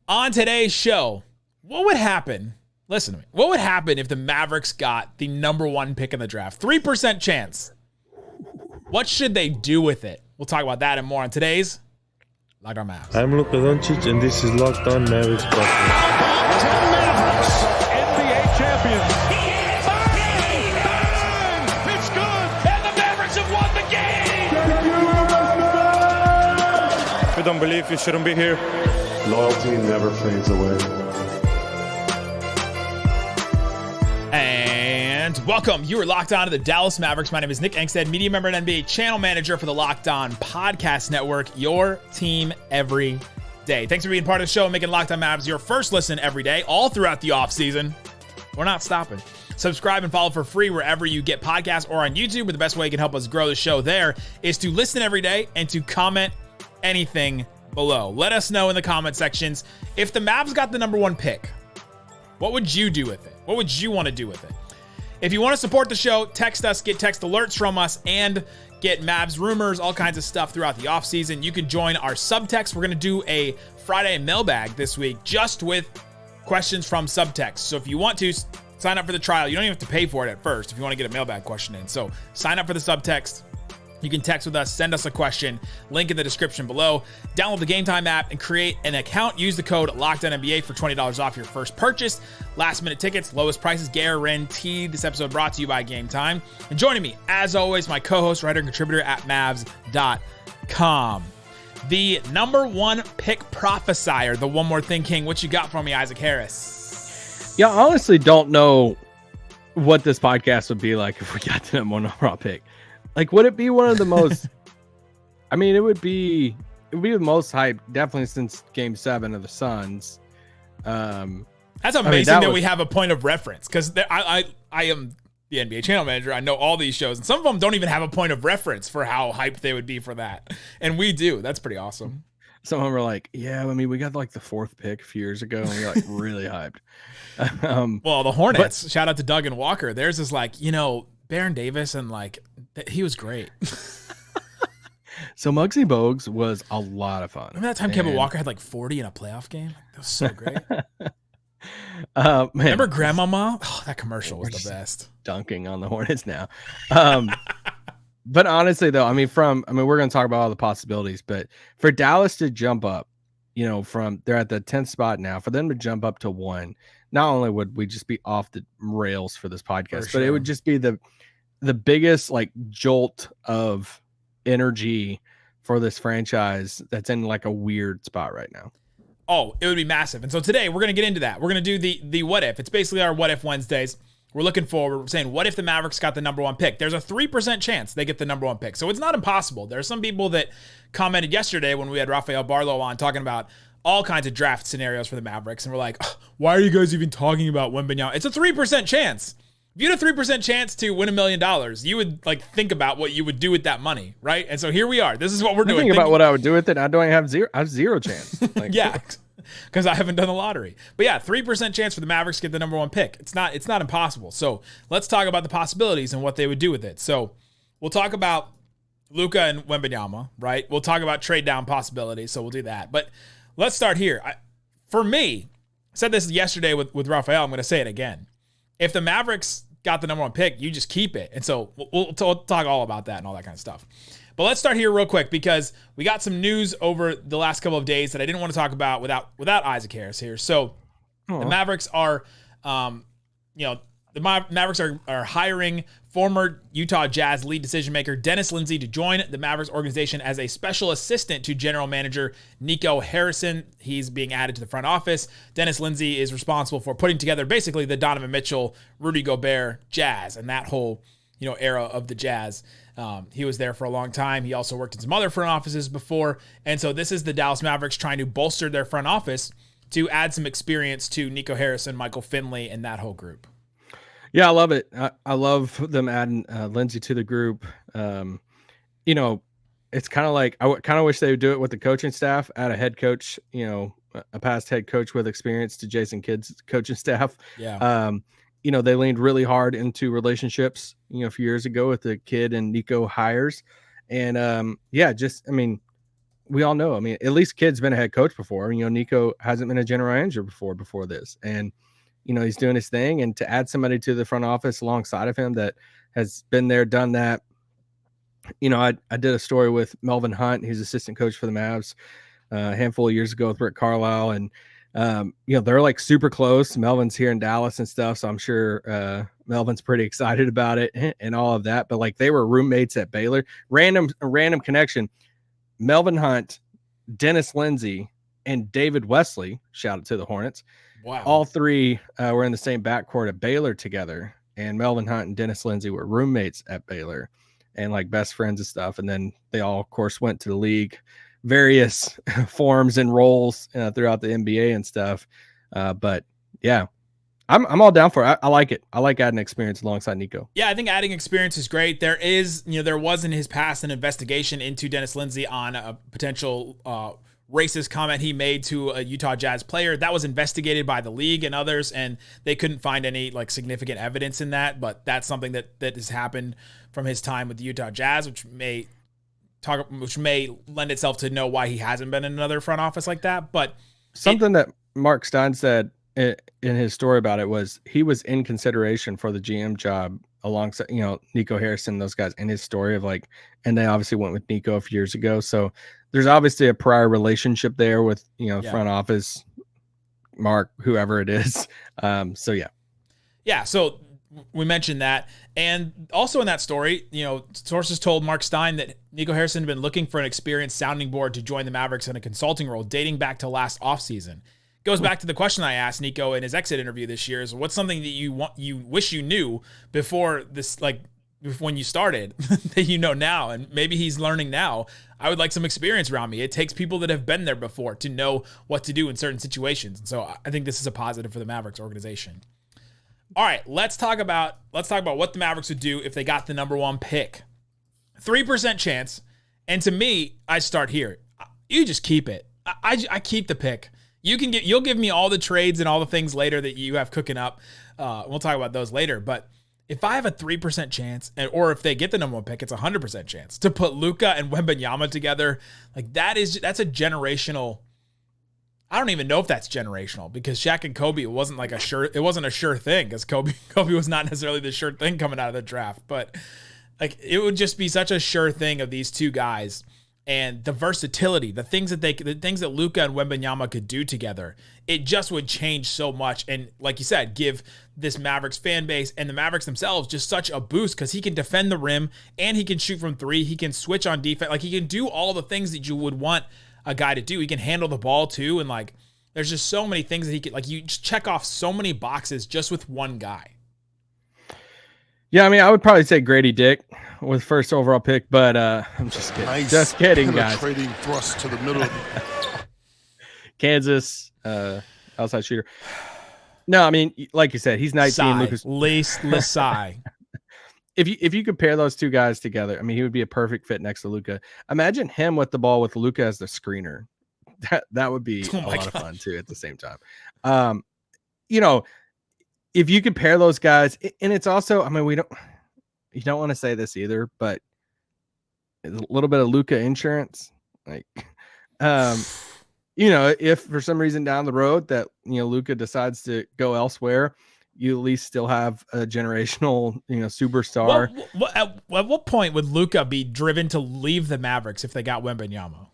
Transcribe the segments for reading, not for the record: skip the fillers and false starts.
On today's show, what would happen? Listen to me. What would happen if the Mavericks got the number 1 pick in the draft? 3% chance. What should they do with it? We'll talk about that and more on today's Locked On Mavs. I'm Luka Doncic, and this is Locked On Mavericks podcast. Mavericks, NBA champions. It's good, and the Mavericks have won the game. If you don't believe, you shouldn't be here. Loyalty never fades away. And welcome. You are locked on to the Dallas Mavericks. My name is Nick Angstadt, media member and NBA channel manager for the Locked On Podcast Network, your team every day. Thanks for being part of the show and making Locked On Mavs your first listen every day, all throughout the offseason. We're not stopping. Subscribe and follow for free wherever you get podcasts or on YouTube, but the best way you can help us grow the show there is to listen every day and to comment anything below. Let us know in the comment sections if the Mavs got the number 1 pick. What would you do with it? What would you want to do with it? If you want to support the show, text us, get text alerts from us, and get Mavs rumors, all kinds of stuff throughout the offseason. You can join our Subtext. We're going to do a Friday mailbag this week just with questions from Subtext. So if you want to, sign up for the trial. You don't even have to pay for it at first if you want to get a mailbag question in. So sign up for the Subtext. You can text with us, send us a question, link in the description below. Download the Game Time app and create an account. Use the code LOCKEDONNBA for $20 off your first purchase. Last minute tickets, lowest prices guaranteed. This episode brought to you by Game Time. And joining me, as always, my co-host, writer, and contributor at Mavs.com. The number 1 pick prophesier, the One More Thing King. What you got for me, Isaac Harris? Yeah, I honestly don't know what this podcast would be like if we got to number 1 overall pick. Like, would it be one of the most? I mean, it would be the most hyped, definitely since Game 7 of the Suns. That's amazing that we have a point of reference, because I am the NBA channel manager. I know all these shows, and some of them don't even have a point of reference for how hyped they would be for that, and we do. That's pretty awesome. Some of them were like, "Yeah, I mean, we got like the 4th pick a few years ago, and we were like really hyped." Well, the Hornets. Shout out to Doug and Walker. Theirs is like, Baron Davis, and like he was great. So Muggsy Bogues was a lot of fun. Remember that time Kemba Walker had like 40 in a playoff game? That was so great. Man, remember Grandmama? Oh, that commercial was the best. Dunking on the Hornets now. But honestly, though, we're going to talk about all the possibilities, but for Dallas to jump up, from they're at the 10th spot now, for them to jump up to 1, not only would we just be off the rails for this podcast, but it would just be the biggest like jolt of energy for this franchise that's in like a weird spot right now. Oh, it would be massive. And so today we're going to get into that. We're going to do the what if. It's basically our what if Wednesdays. We're looking forward. We're saying, what if the Mavericks got the number 1 pick? There's a 3% chance they get the number 1 pick. So it's not impossible. There are some people that commented yesterday when we had Rafael Barlow on talking about all kinds of draft scenarios for the Mavericks. And we're like, why are you guys even talking about Wembanyama? It's a 3% chance. If you had a 3% chance to win $1 million, you would like think about what you would do with that money, right? And so here we are. This is what we're doing. Think about what I would do with it. I have zero chance. Like, yeah, because I haven't done the lottery. But yeah, 3% chance for the Mavericks to get the number 1 pick. It's not impossible. So let's talk about the possibilities and what they would do with it. So we'll talk about Luka and Wembanyama, right? We'll talk about trade down possibilities. So we'll do that. But let's start here. For me, I said this yesterday with Rafael. I'm going to say it again. If the Mavericks got the number 1 pick, you just keep it. And so we'll talk all about that and all that kind of stuff. But let's start here real quick, because we got some news over the last couple of days that I didn't want to talk about without Isaac Harris here. So the Mavericks are, Mavericks are hiring former Utah Jazz lead decision maker Dennis Lindsey to join the Mavericks organization as a special assistant to general manager Nico Harrison. He's being added to the front office. Dennis Lindsey is responsible for putting together basically the Donovan Mitchell, Rudy Gobert Jazz and that whole era of the Jazz. He was there for a long time. He also worked in some other front offices before. And so this is the Dallas Mavericks trying to bolster their front office to add some experience to Nico Harrison, Michael Finley, and that whole group. Yeah, I love it. I love them adding Lindsey to the group. It's kind of like, I kind of wish they would do it with the coaching staff, add a head coach, a past head coach with experience to Jason Kidd's coaching staff. Yeah. They leaned really hard into relationships, a few years ago with the Kidd and Nico hires. And we all know, I mean, at least Kid's been a head coach before. You know, Nico hasn't been a general manager before this. And, you know, he's doing his thing. And to add somebody to the front office alongside of him that has been there, done that. You know, I did a story with Melvin Hunt. He's assistant coach for the Mavs a handful of years ago with Rick Carlisle. And, you know, they're like super close. Melvin's here in Dallas and stuff. So I'm sure Melvin's pretty excited about it and all of that. But like they were roommates at Baylor. Random connection. Melvin Hunt, Dennis Lindsey, and David Wesley, shout out to the Hornets. Wow. All three were in the same backcourt at Baylor together. And Melvin Hunt and Dennis Lindsey were roommates at Baylor and like best friends and stuff. And then they all, of course, went to the league, various forms and roles throughout the NBA and stuff. But yeah, I'm all down for it. I like it. I like adding experience alongside Nico. Yeah, I think adding experience is great. There was in his past an investigation into Dennis Lindsey on a potential racist comment he made to a Utah Jazz player. That was investigated by the league and others, and they couldn't find any like significant evidence in that. But that's something that has happened from his time with the Utah Jazz, which may lend itself to know why he hasn't been in another front office like that. But something that Mark Stein said in his story about it was he was in consideration for the GM job alongside, you know, Nico Harrison, those guys, in his story of like, and they obviously went with Nico a few years ago. So there's obviously a prior relationship there with, you know, front office, Mark, whoever it is. So yeah. Yeah. So we mentioned that. And also in that story, you know, sources told Mark Stein that Nico Harrison had been looking for an experienced sounding board to join the Mavericks in a consulting role dating back to last offseason. Goes back to the question I asked Nico in his exit interview this year is what's something that you wish you knew before this, like when you started that you know now, and maybe he's learning now. I would like some experience around me. It takes people that have been there before to know what to do in certain situations. And so I think this is a positive for the Mavericks organization. All right, let's talk about what the Mavericks would do if they got the number 1 pick. 3% chance. And to me, I start here. You just keep it. I keep the pick. You'll give me all the trades and all the things later that you have cooking up. We'll talk about those later. But if I have a 3% chance, or if they get the number 1 pick, it's a 100% chance to put Luka and Wembanyama together. Like that's a generational. I don't even know if that's generational because Shaq and Kobe, it wasn't a sure thing because Kobe was not necessarily the sure thing coming out of the draft. But like it would just be such a sure thing of these two guys. And the versatility, the things that Luka and Wembanyama could do together, it just would change so much. And like you said, give this Mavericks fan base and the Mavericks themselves just such a boost because he can defend the rim and he can shoot from 3. He can switch on defense. Like he can do all the things that you would want a guy to do. He can handle the ball too. And like, there's just so many things that he could, like you just check off so many boxes just with one guy. Yeah, I mean, I would probably say Grady Dick with first overall pick, but I'm just kidding. Nice just kidding, guys. Penetrating thrust to the middle. Kansas, outside shooter. No, I mean, like you said, he's 19. Lucas Sigh. If you compare those two guys together, I mean, he would be a perfect fit next to Luka. Imagine him with the ball with Luka as the screener. That would be a lot of fun too at the same time. You know, if you compare those guys, and it's also, I mean, you don't want to say this either, but a little bit of Luka insurance, like, you know, if for some reason down the road that, you know, Luka decides to go elsewhere, you at least still have a generational, you know, superstar. At what point would Luka be driven to leave the Mavericks if they got Wembanyama?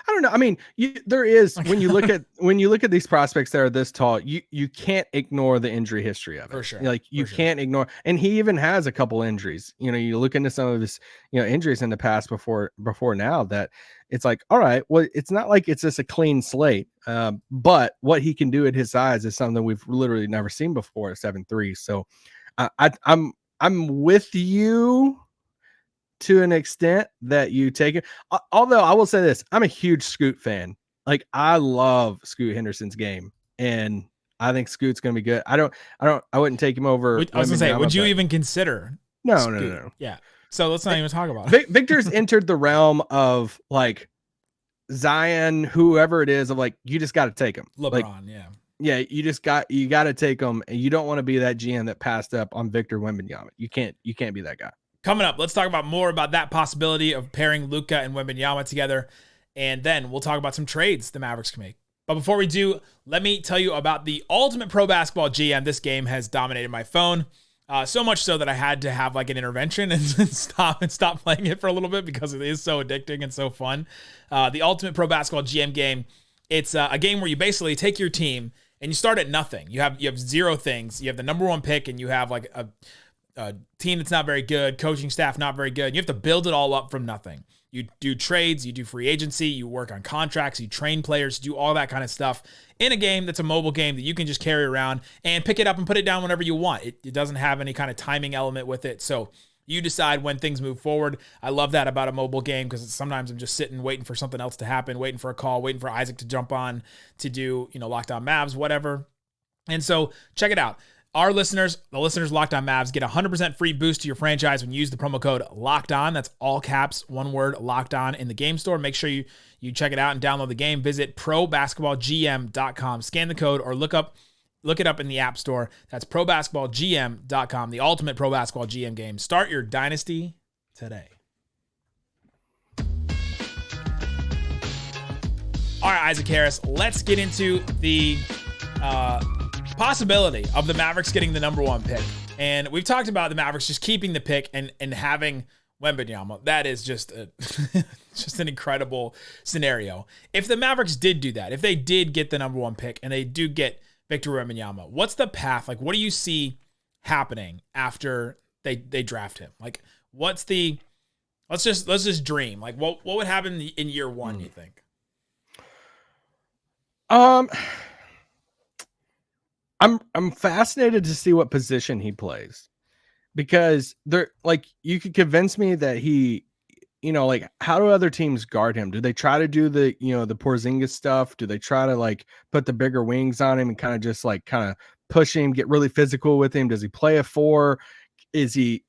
I don't know. I mean, there is when you look at these prospects that are this tall, you can't ignore the injury history of it. For sure. Like you can't ignore, and he even has a couple injuries. You know, you look into some of his, you know, injuries in the past before now that it's like, all right, well, it's not like it's just a clean slate. But what he can do at his size is something we've literally never seen before at 7'3". So I'm with you to an extent that you take it. Although I will say this, I'm a huge Scoot fan. Like I love Scoot Henderson's game, and I think Scoot's going to be good. I wouldn't take him over. I was going to say, would you even consider? No. Yeah. So let's not even talk about it. Victor's entered the realm of like Zion, whoever it is, of like, you just got to take him. LeBron, like, yeah. Yeah, you got to take him, and you don't want to be that GM that passed up on Victor Wembanyama. You can't be that guy. Coming up, let's talk about more about that possibility of pairing Luka and Wembanyama together. And then we'll talk about some trades the Mavericks can make. But before we do, let me tell you about the Ultimate Pro Basketball GM. This game has dominated my phone. So much so that I had to have like an intervention and stop playing it for a little bit because it is so addicting and so fun. The Ultimate Pro Basketball GM game. It's a game where you basically take your team and you start at nothing. You have 0 things. You have the number 1 pick and you have like a team that's not very good, coaching staff not very good. You have to build it all up from nothing. You do trades, you do free agency, you work on contracts, you train players, do all that kind of stuff in a game that's a mobile game that you can just carry around and pick it up and put it down whenever you want. It doesn't have any kind of timing element with it. So you decide when things move forward. I love that about a mobile game because sometimes I'm just sitting waiting for something else to happen, waiting for a call, waiting for Isaac to jump on to do, Locked On Mavs, whatever. And so check it out. Our listeners, the listeners Locked On Mavs, get 100% free boost to your franchise when you use the promo code Locked On. That's all caps, one word, Locked On in the game store. Make sure you check it out and download the game. Visit probasketballgm.com. Scan the code or look it up in the App Store. That's probasketballgm.com, the ultimate pro basketball GM game. Start your dynasty today. All right, Isaac Harris, let's get into the possibility of the Mavericks getting the number 1 pick. And we've talked about the Mavericks just keeping the pick and having Wembanyama. That is just just an incredible scenario. If the Mavericks did do that, if they did get the number 1 pick and they do get Victor Wembanyama, what's the path? Like, what do you see happening after they draft him? Like, let's just dream. Like, what would happen in year 1, you think? I'm fascinated to see what position he plays, because you could convince me that he, how do other teams guard him? Do they try to do the Porzingis stuff? Do they try to put the bigger wings on him and kind of push him, get really physical with him? Does he play a 4? Is he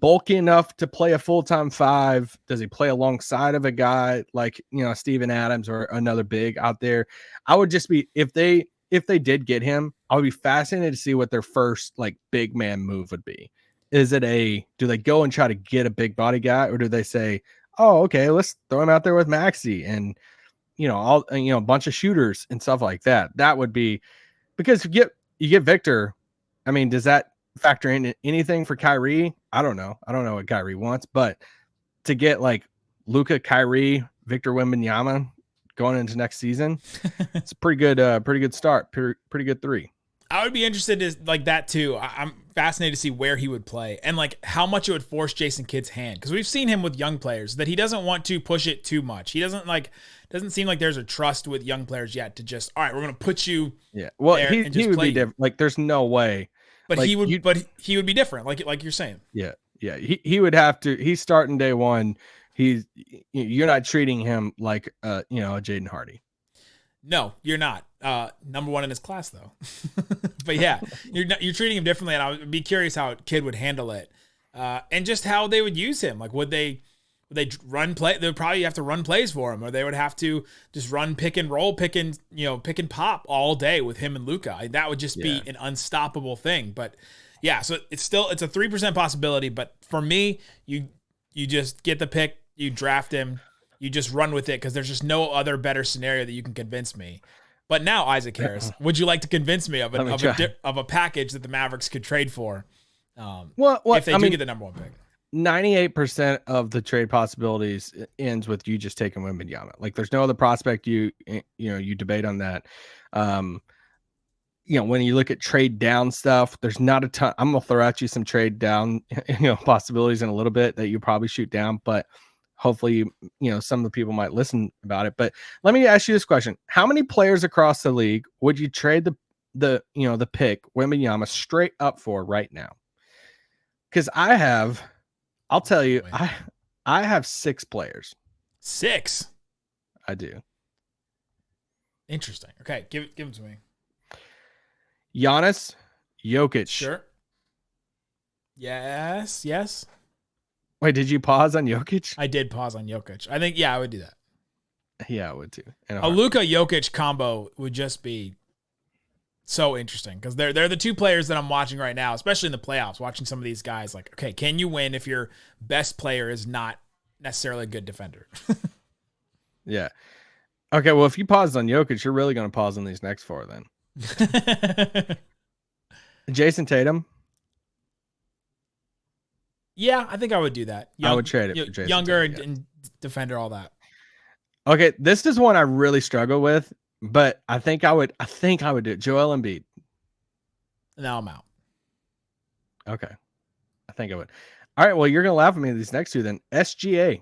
bulky enough to play a full-time 5? Does he play alongside of a guy like, Steven Adams or another big out there? I would just be, if they did get him, I would be fascinated to see what their first big man move would be. Is it do they go and try to get a big body guy, or do they say, oh, okay, let's throw him out there with Maxey and, a bunch of shooters and stuff like that? That would be, because you get Victor. I mean, does that factor in anything for Kyrie? I don't know what Kyrie wants, but to get Luka, Kyrie, Victor Wembanyama going into next season, it's a pretty good start. Pretty good 3. I would be interested in that too. I'm fascinated to see where he would play and how much it would force Jason Kidd's hand, because we've seen him with young players that he doesn't want to push it too much. He doesn't seem like there's a trust with young players yet to just, all right, we're going to put you. Yeah. Well, he would be different. There's no way. But he would be different, like you're saying. Yeah. Yeah. He would have to. He's starting day 1. You're not treating him like a Jaden Hardy. No, you're not. Number 1 in his class though. But yeah, you're treating him differently, and I would be curious how Kidd would handle it, and just how they would use him. Would they run play? They would probably have to run plays for him, or they would have to just run pick and roll, pick and pop all day with him and Luka. That would just be an unstoppable thing. But yeah, so it's a 3% possibility. But for me, you just get the pick, you draft him, you just run with it, because there's just no other better scenario that you can convince me. But now, Isaac Harris, would you like to convince me of a package that the Mavericks could trade for? If they do get the number 1 pick. 98% of the trade possibilities ends with you just taking Wembanyama. There's no other prospect you debate on that. When you look at trade down stuff, there's not a ton. I'm gonna throw at you some trade down possibilities in a little bit that you probably shoot down, but hopefully some of the people might listen about it. But let me ask you this question: how many players across the league would you trade the pick Wembanyama straight up for right now? Because I'll tell you, I have 6 players. 6? I do. Interesting. Okay, give them to me. Giannis, Jokic. Sure. Yes. Wait, did you pause on Jokic? I did pause on Jokic. I think, I would do that. Yeah, I would too. A Luka Jokic combo would just be so interesting, because they're the 2 players that I'm watching right now, especially in the playoffs, watching some of these guys. Okay, can you win if your best player is not necessarily a good defender? Yeah. Okay, well, if you paused on Jokic, you're really going to pause on these next four then. Jason Tatum. Yeah, I think I would do that. I would trade it for Jason younger Tatum, and defender, all that. Okay, this is one I really struggle with, but I think I would do it. Joel Embiid. Now I'm out. Okay. I think I would. All right, well, you're going to laugh at me these next two then. SGA.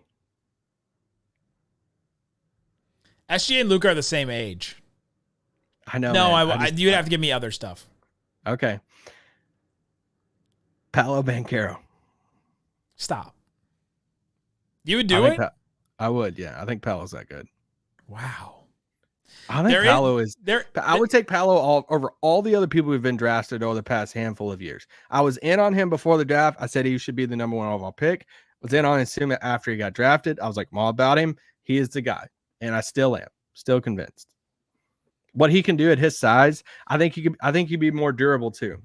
SGA and Luka are the same age. I know. No, you'd have to give me other stuff. Okay. Paolo Banchero. Stop. You would do it? I would, yeah. I think Paolo's that good. Wow. I think Paolo is there. I would take Paolo over all the other people who've been drafted over the past handful of years. I was in on him before the draft. I said he should be the number one overall pick. Was in on him after he got drafted. I was like, I'm all about him. He is the guy. And I still am. Still convinced. What he can do at his size, I think he'd be more durable too.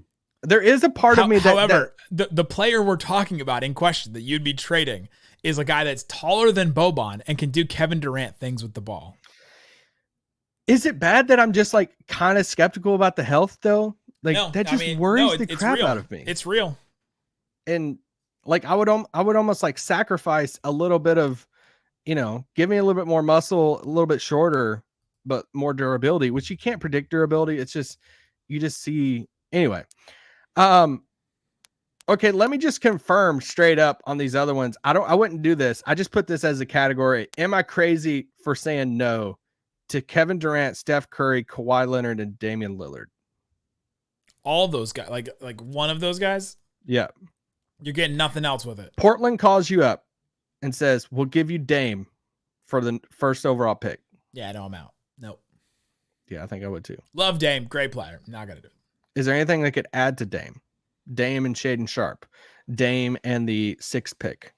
There is a part of me that... However, the player we're talking about in question that you'd be trading is a guy that's taller than Boban and can do Kevin Durant things with the ball. Is it bad that I'm just like kind of skeptical about the health though? Like that just worries the crap out of me. It's real. And like I would almost like sacrifice a little bit of, give me a little bit more muscle, a little bit shorter, but more durability, which you can't predict durability. It's just, you just see anyway. Okay, let me just confirm straight up on these other ones. I wouldn't do this. I just put this as a category. Am I crazy for saying no to Kevin Durant, Steph Curry, Kawhi Leonard, and Damian Lillard? All those guys, like one of those guys? Yeah. You're getting nothing else with it. Portland calls you up and says, we'll give you Dame for the first overall pick. Yeah, no, I'm out. Nope. Yeah, I think I would too. Love Dame. Great player. Not going to do it. Is there anything that could add to Dame? Dame and Shaden Sharp. Dame and the 6th pick.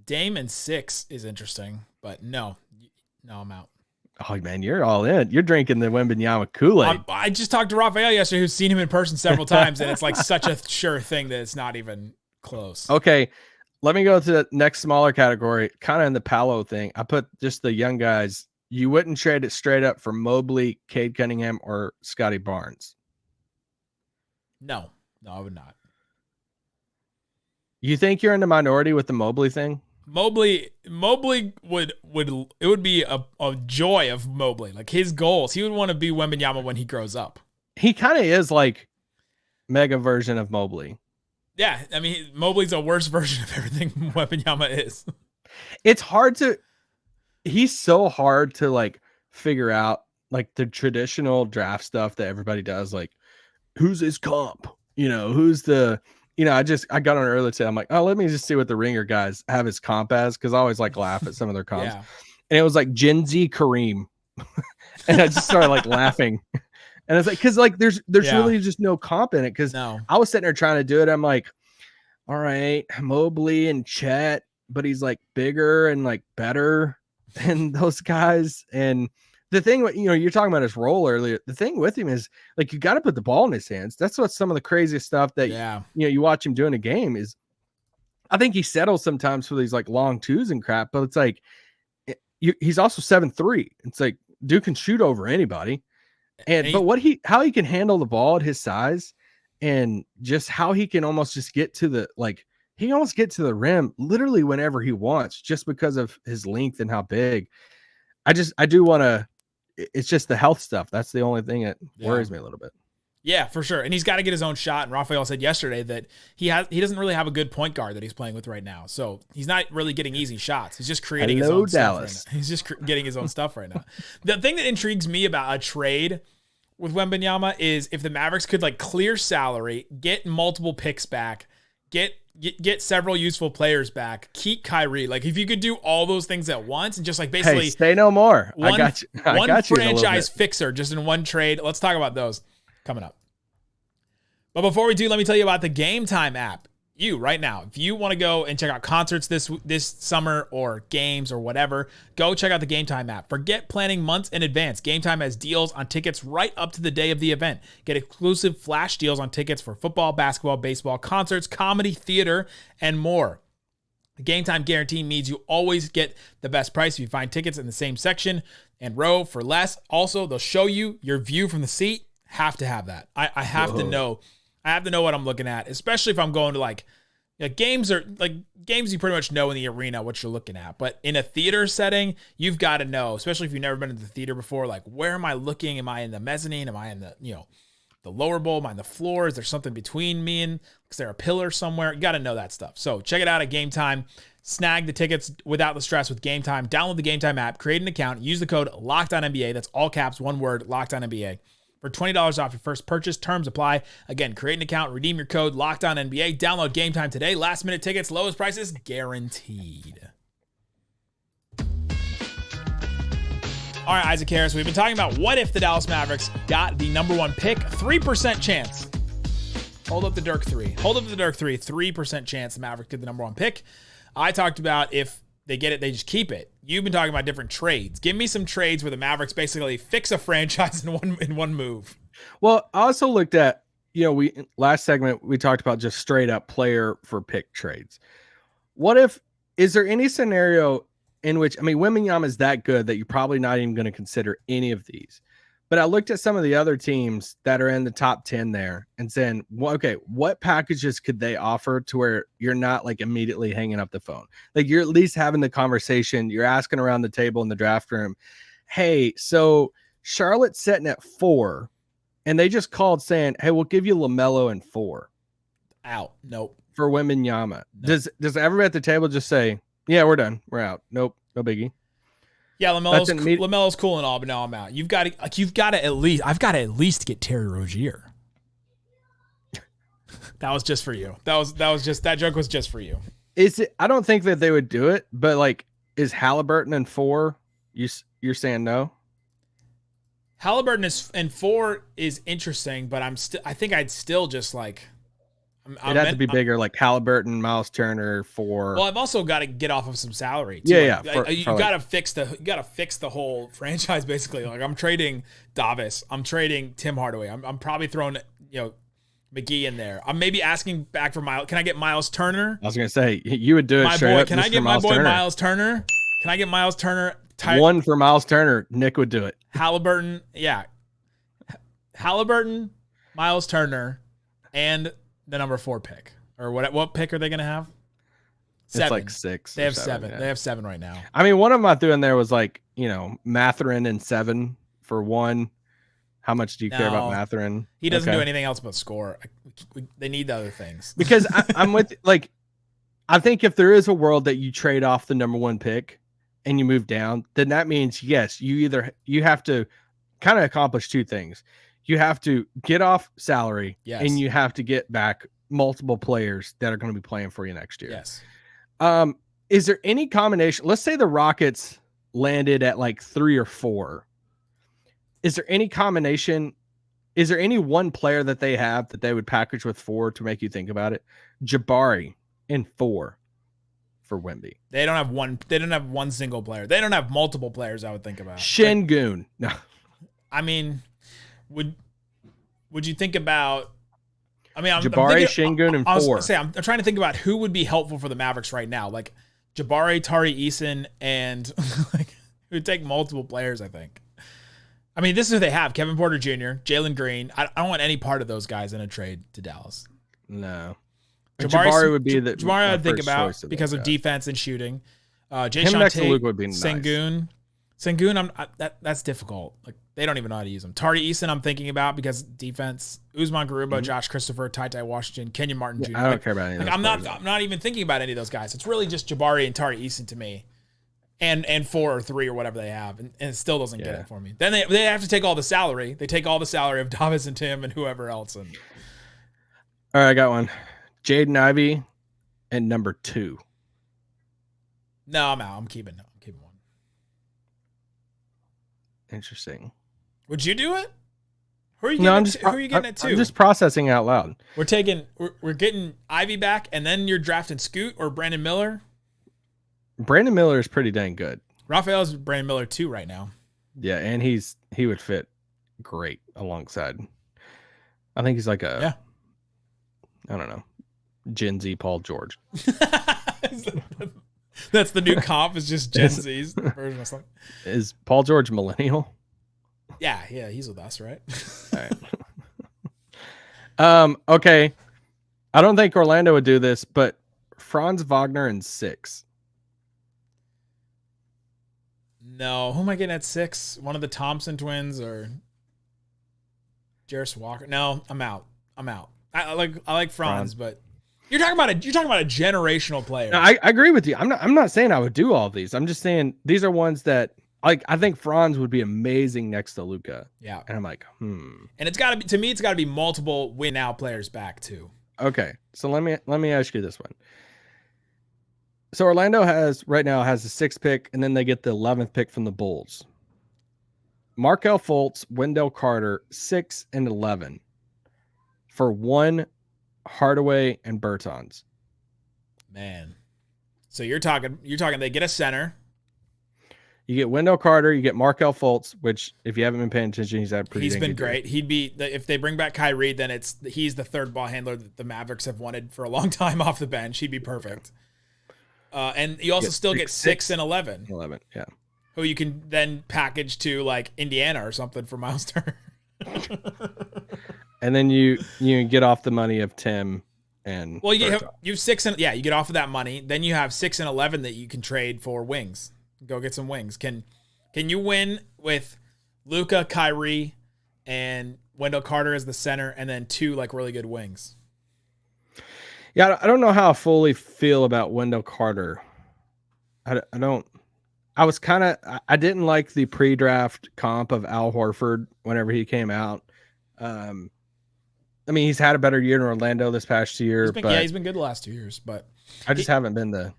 Dame and 6 is interesting, but no, I'm out. Oh, man, you're all in. You're drinking the Wembanyama Kool-Aid. I just talked to Raphael yesterday, who's seen him in person several times, and it's like such a sure thing that it's not even close. Okay, let me go to the next smaller category, kind of in the Paolo thing. I put just the young guys. You wouldn't trade it straight up for Mobley, Cade Cunningham, or Scotty Barnes. No, I would not. You think you're in the minority with the Mobley thing? Mobley would be a joy of Mobley. Like his goals, he would want to be Wembanyama when he grows up. He kind of is like mega version of Mobley. Yeah, I mean Mobley's a worse version of everything Wembanyama is. It's hard to. He's so hard to like figure out like the traditional draft stuff that everybody does. Like, who's his comp? Who's the. I got on earlier today. I'm like, oh, let me just see what the Ringer guys have his comp as, because I always like laugh at some of their comps. Yeah. And it was like Gen Z Kareem, and I just started like laughing. And it's like, because like there's really just no comp in it. Because I was sitting there trying to do it. I'm like, all right, Mobley and Chet, but he's like bigger and like better than those guys. And the thing, you're talking about his role earlier. The thing with him is like, you got to put the ball in his hands. That's what some of the craziest stuff that, you watch him do in a game is. I think he settles sometimes for these like long twos and crap, but it's like, he's also 7'3". It's like, dude can shoot over anybody. But how he can handle the ball at his size and just how he can almost just get to the, like, he can almost get to the rim literally whenever he wants, just because of his length and how big. I do want to, it's just the health stuff. That's the only thing that worries me a little bit. Yeah, for sure. And he's got to get his own shot. And Raphael said yesterday that he doesn't really have a good point guard that he's playing with right now. So he's not really getting easy shots. He's just creating his own Dallas. stuff right now. He's just getting his own stuff right now. The thing that intrigues me about a trade with Wembanyama is if the Mavericks could like clear salary, get multiple picks back, get several useful players back, keep Kyrie. Like if you could do all those things at once and just like basically say no more. I got you. One franchise fixer just in one trade. Let's talk about those coming up. But before we do, let me tell you about the Game Time app. You right now, if you want to go and check out concerts this summer or games or whatever, go check out the Game Time app. Forget planning months in advance. Game Time has deals on tickets right up to the day of the event. Get exclusive flash deals on tickets for football, basketball, baseball, concerts, comedy, theater, and more. The game time guarantee means you always get the best price if you find tickets in the same section and row for less. Also, they'll show you your view from the seat. Have to have that. I have to know. I have to know what I'm looking at, especially if I'm going to like games you pretty much know in the arena what you're looking at. But in a theater setting, you've got to know, especially if you've never been to the theater before, like where am I looking? Am I in the mezzanine? Am I in the, the lower bowl? Am I on the floor? Is there something between me and, is there a pillar somewhere? You got to know that stuff. So check it out at Game Time. Snag the tickets without the stress with Game Time. Download the Game Time app, create an account, use the code LOCKEDONNBA. That's all caps, one word, LOCKEDONNBA. For $20 off your first purchase, terms apply. Again, create an account, redeem your code LOCKEDONNBA. Download Game Time today. Last minute tickets, lowest prices guaranteed. All right, Isaac Harris, we've been talking about what if the Dallas Mavericks got the number 1 pick. 3% chance. Hold up the Dirk 3. 3% chance the Mavericks get the number 1 pick. I talked about if they get it, they just keep it. You've been talking about different trades. Give me some trades where the Mavericks basically fix a franchise in one move. Well, I also looked at, last segment, we talked about just straight up player for pick trades. Is there any scenario in which, Wembanyama is that good that you're probably not even going to consider any of these. But I looked at some of the other teams that are in the top 10 there and saying, well, okay, what packages could they offer to where you're not like immediately hanging up the phone? Like you're at least having the conversation. You're asking around the table in the draft room, hey, so Charlotte's sitting at 4 and they just called saying, hey, we'll give you LaMelo and 4. Out. Nope. For Wembanyama. Nope. Does everybody at the table just say, yeah, we're done. We're out. Nope. No biggie. Yeah, LaMelo's cool and all, but now I'm out. I've got to at least get Terry Rozier. That was just for you. That joke was just for you. I don't think that they would do it, but like, is Halliburton in 4? You're saying no? Halliburton in 4 is interesting, but I think I'd still just like. It'd have to be bigger, like Halliburton, Miles Turner 4. Well, I've also got to get off of some salary too. Yeah. You got to fix the whole franchise basically. Like I'm trading Davis, I'm trading Tim Hardaway. I'm probably throwing McGee in there. I'm maybe asking back for Miles. Can I get Miles Turner? I was gonna say you would do it. Can I get my boy Miles Turner? Can I get Miles Turner? One for Miles Turner. Nick would do it. Halliburton, yeah. Halliburton, Miles Turner, and the number 4 pick, or what pick are they going to have? 7. It's like 6. They have 7. Yeah. They have 7 right now. One of them I threw in there was like, Mathurin and 7 for 1. How much do you care about Mathurin? He doesn't do anything else but score. They need the other things. Because I'm with, like, I think if there is a world that you trade off the number 1 pick and you move down, then that means, yes, you have to kind of accomplish 2 things. You have to get off salary, yes, and you have to get back multiple players that are going to be playing for you next year. Yes. Is there any combination? Let's say the Rockets landed at like 3 or 4. Is there any combination? Is there any one player that they have that they would package with 4 to make you think about it? Jabari in 4 for Wemby. They don't have one single player. They don't have multiple players. I would think about Şengün. No. Would you think about? Jabari, Şengün, and 4. I'm trying to think about who would be helpful for the Mavericks right now. Like Jabari, Tari Eason, and like it would take multiple players. I think. This is who they have: Kevin Porter Jr., Jalen Green. I don't want any part of those guys in a trade to Dallas. No. Jabari would be the Jabari I'd think about because of defense and shooting. Him next to Luka would be nice. Şengün, that's difficult. Like they don't even know how to use him. Tari Eason, I'm thinking about because defense. Usman Garuba, Josh Christopher, Ty Washington, Kenyon Martin Jr. I don't care about any of those. I'm not even thinking about any of those guys. It's really just Jabari and Tari Eason to me, and 4 or 3 or whatever they have, and it still doesn't get it for me. Then they have to take all the salary. They take all the salary of Davis and Tim and whoever else. And all right, I got one. Jaden Ivey and number 2. No, I'm out. I'm keeping 1. Interesting. Would you do it? Who are you getting at 2? I'm just processing out loud. We're getting Ivy back, and then you're drafting Scoot or Brandon Miller. Brandon Miller is pretty dang good. Raphael's Brandon Miller 2 right now. Yeah, and he would fit great alongside. I think he's like I don't know, Gen Z Paul George. That's the new comp. Is just Gen Z's version of something. Is Paul George millennial? Yeah, he's with us, right? All right. Okay. I don't think Orlando would do this, but Franz Wagner in 6. No, who am I getting at 6? One of the Thompson twins or Jarris Walker? No, I'm out. I like Franz, but you're talking about a generational player. No, I agree with you. I'm not saying I would do all of these. I'm just saying these are ones that like I think Franz would be amazing next to Luka. Yeah. And I'm like, And it's gotta be multiple win now players back too. Okay. So let me ask you this one. So Orlando has the 6th pick, and then they get the 11th pick from the Bulls. Markelle Fultz, Wendell Carter, 6 and 11 for 1 Hardaway and Bertans. Man. So you're talking they get a center. You get Wendell Carter, you get Markelle Fultz, which if you haven't been paying attention, he's been great. He'd be, if they bring back Kyrie, then he's the third ball handler that the Mavericks have wanted for a long time off the bench. He'd be perfect. And you also still get 6 and 11. 11, yeah. Who you can then package to like Indiana or something for Miles Turner. And then you get off the money of Tim and you 6 and you get off of that money. Then you have 6 and 11 that you can trade for wings. Go get some wings. Can you win with Luka, Kyrie, and Wendell Carter as the center, and then 2 like really good wings? Yeah, I don't know how I fully feel about Wendell Carter. I didn't like the pre-draft comp of Al Horford whenever he came out. I mean, he's had a better year in Orlando this past year. He's been good the last 2 years, but I just haven't been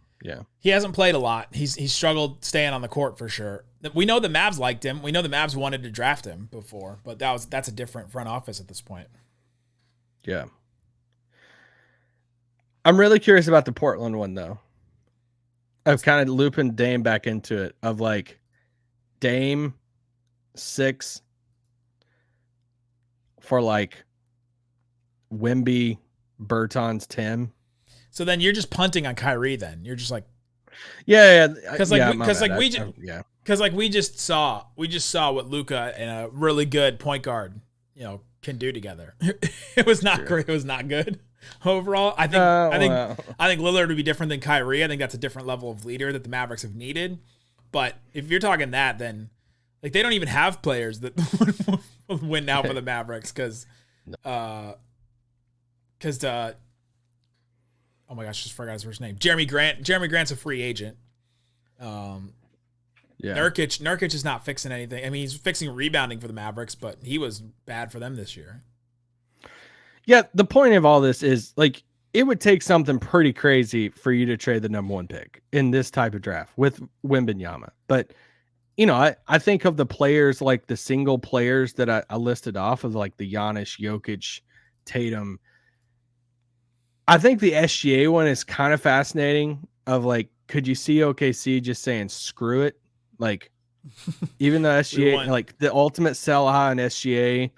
he hasn't played a lot. He's struggled staying on the court for sure. We know the Mavs liked him. We know the Mavs wanted to draft him before, but that's a different front office at this point. Yeah. I'm really curious about the Portland one, though. Of kind of looping Dame back into it. Of like Dame 6 for like Wemby, Bertans 10. So then you're just punting on Kyrie. Then you're just like, because we just saw what Luka and a really good point guard, can do together. It was not great. It was not good. Overall, I think Lillard would be different than Kyrie. I think that's a different level of leader that the Mavericks have needed. But if you're talking that, then like they don't even have players that would win now for the Mavericks because oh my gosh, just forgot his first name. Jeremy Grant's a free agent. Nurkic is not fixing anything. I mean, he's fixing rebounding for the Mavericks, but he was bad for them this year. Yeah, the point of all this is like it would take something pretty crazy for you to trade the number 1 pick in this type of draft with Wembanyama. But I think of the players, like the single players that I listed off of, like the Giannis, Jokic, Tatum. I think the SGA one is kind of fascinating. Of like, could you see OKC just saying screw it? Like, even though SGA, like the ultimate sell high on SGA,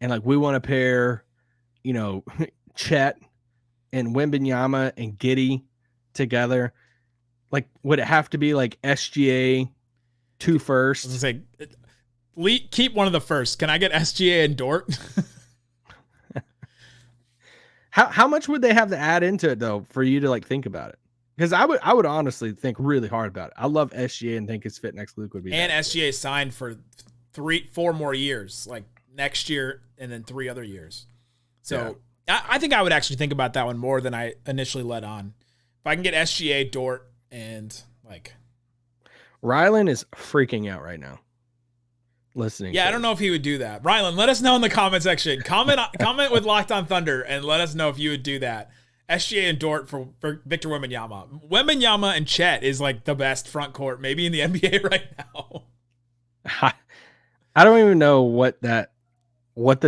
and like we want to pair, Chet and Wembanyama and Giddey together. Like, would it have to be like SGA 2 first? I was gonna say, keep one of the first. Can I get SGA and Dort? How much would they have to add into it though for you to like think about it? Because I would honestly think really hard about it. I love SGA and think his fit next Luke would be. And SGA signed for 4 more years, like next year and then 3 other years. So I think I would actually think about that one more than I initially let on. If I can get SGA, Dort, and like Rylan is freaking out right now. Listening. Yeah, I don't know if he would do that. Rylan, let us know in the comment section. Comment with Locked On Thunder and let us know if you would do that. SGA and Dort for Victor Wembanyama. Wembanyama and Chet is like the best front court maybe in the NBA right now. I don't even know what the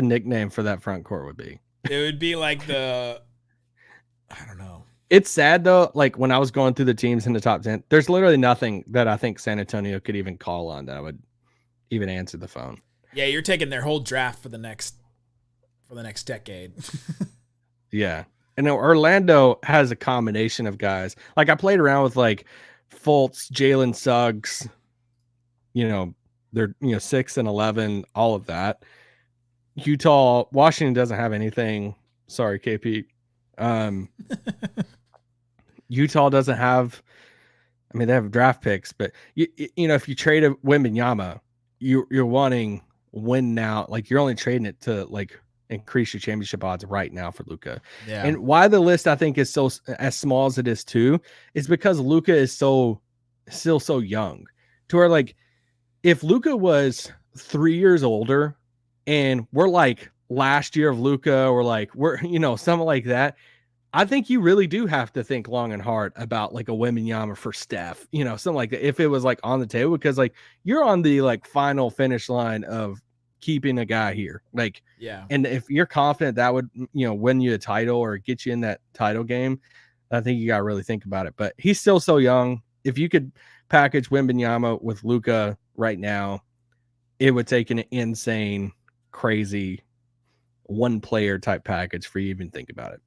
nickname for that front court would be. It would be like I don't know. It's sad though. Like when I was going through the teams in the top 10, there's literally nothing that I think San Antonio could even call on that I would even answer the phone. Yeah, you're taking their whole draft for the next decade. Yeah. And Orlando has a combination of guys. Like I played around with like Fultz, Jalen Suggs, they're 6 and 11, all of that. Washington doesn't have anything. Sorry, KP. Utah doesn't have. I mean, they have draft picks, but if you trade a Wembanyama, you're wanting win now. Like you're only trading it to like increase your championship odds right now for Luka. Yeah. And why the list I think is so as small as it is too is because Luka is still so young. To where like if Luka was 3 years older and we're like last year of Luka or like we're something like that, I think you really do have to think long and hard about like a Wembanyama for Steph, something like that. If it was like on the table, because like you're on the like final finish line of keeping a guy here, like, yeah. And if you're confident that would, win you a title or get you in that title game, I think you got to really think about it. But he's still so young. If you could package Wembanyama with Luka right now, it would take an insane, crazy one player type package for you to even think about it.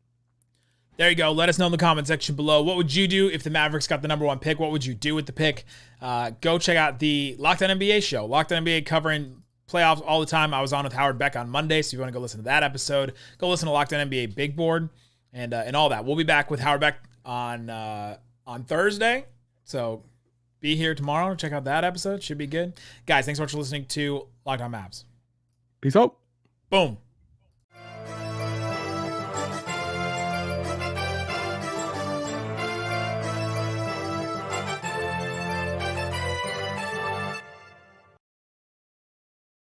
There you go. Let us know in the comment section below. What would you do if the Mavericks got the number 1 pick? What would you do with the pick? Go check out the Locked On NBA show. Locked On NBA covering playoffs all the time. I was on with Howard Beck on Monday, so if you want to go listen to that episode, go listen to Locked On NBA Big Board and all that. We'll be back with Howard Beck on Thursday, so be here tomorrow. Check out that episode. Should be good. Guys, thanks so much for listening to Locked On Mavs. Peace out. Boom.